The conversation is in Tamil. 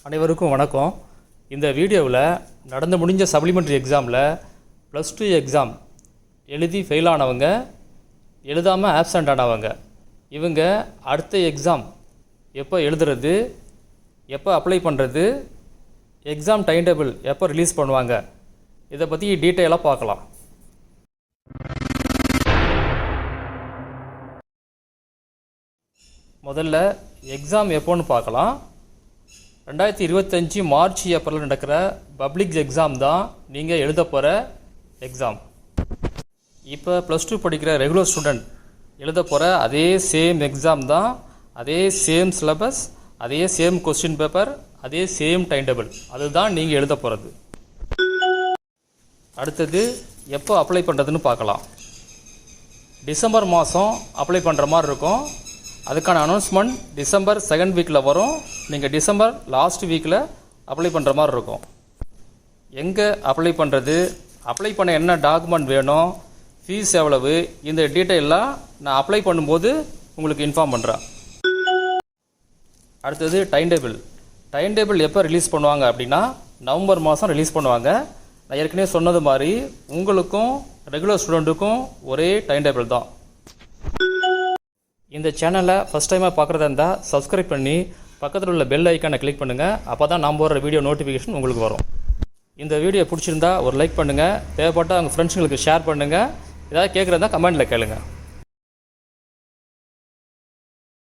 அனைவருக்கும் வணக்கம். இந்த வீடியோவில் நடந்து முடிஞ்ச சப்ளிமெண்ட்ரி எக்ஸாமில் +2 எக்ஸாம் எழுதி ஃபெயில் ஆனவங்க, எழுதாமல் ஆப்சண்ட் ஆனவங்க, இவங்க அடுத்த எக்ஸாம் எப்போ எழுதுறது, எப்போ அப்ளை பண்ணுறது, எக்ஸாம் டைம் டேபிள் எப்போ ரிலீஸ் பண்ணுவாங்க, இதை பற்றி டீட்டெயிலாக பார்க்கலாம். முதல்ல எக்ஸாம் எப்போன்னு பார்க்கலாம். 2025 மார்ச் ஏப்ரலில் நடக்கிற பப்ளிக் எக்ஸாம் தான் நீங்கள் எழுத போகிற எக்ஸாம். இப்போ +2 படிக்கிற ரெகுலர் ஸ்டூடெண்ட் எழுத போகிற அதே சேம் எக்ஸாம் தான், அதே சேம் சிலபஸ், அதே சேம் கொஸ்டின் பேப்பர், அதே சேம் டைம் டேபிள், அதுதான் நீங்கள் எழுத போகிறது. அடுத்தது எப்போ அப்ளை பண்ணுறதுன்னு பார்க்கலாம். டிசம்பர் மாதம் அப்ளை பண்ணுற மாதிரி இருக்கும். அதுக்கான அனௌன்ஸ்மெண்ட் டிசம்பர் 2nd வீக்கில் வரும். நீங்கள் டிசம்பர் லாஸ்ட் வீக்கில் அப்ளை பண்ணுற மாதிரி இருக்கும். எங்கே அப்ளை பண்ணுறது, அப்ளை பண்ண என்ன டாக்குமெண்ட் வேணும், ஃபீஸ் எவ்வளவு, இந்த டீட்டெயிலாம் நான் அப்ளை பண்ணும்போது உங்களுக்கு இன்ஃபார்ம் பண்ணுறேன். அடுத்தது டைம் டேபிள். டைம் டேபிள் எப்போ ரிலீஸ் பண்ணுவாங்க அப்படின்னா நவம்பர் மாதம் ரிலீஸ் பண்ணுவாங்க. நான் ஏற்கனவே சொன்னது மாதிரி உங்களுக்கும் ரெகுலர் ஸ்டூடெண்ட்டுக்கும் ஒரே டைம் டேபிள் தான். இந்த சேனலை ஃபஸ்ட் டைமாக பார்க்குறதா இருந்தால் சப்ஸ்கிரைப் பண்ணி பக்கத்தில் உள்ள பெல் ஐக்கானை கிளிக் பண்ணுங்கள். அப்போ தான் நான் போடுற வீடியோ நோட்டிஃபிகேஷன் உங்களுக்கு வரும். இந்த வீடியோ பிடிச்சிருந்தா ஒரு லைக் பண்ணுங்கள். தேவைப்பட்டால் உங்கள் ஃப்ரெண்ட்ஸுங்களுக்கு ஷேர் பண்ணுங்கள். ஏதாவது கேட்குறதா கமெண்ட்டில் கேளுங்கள்.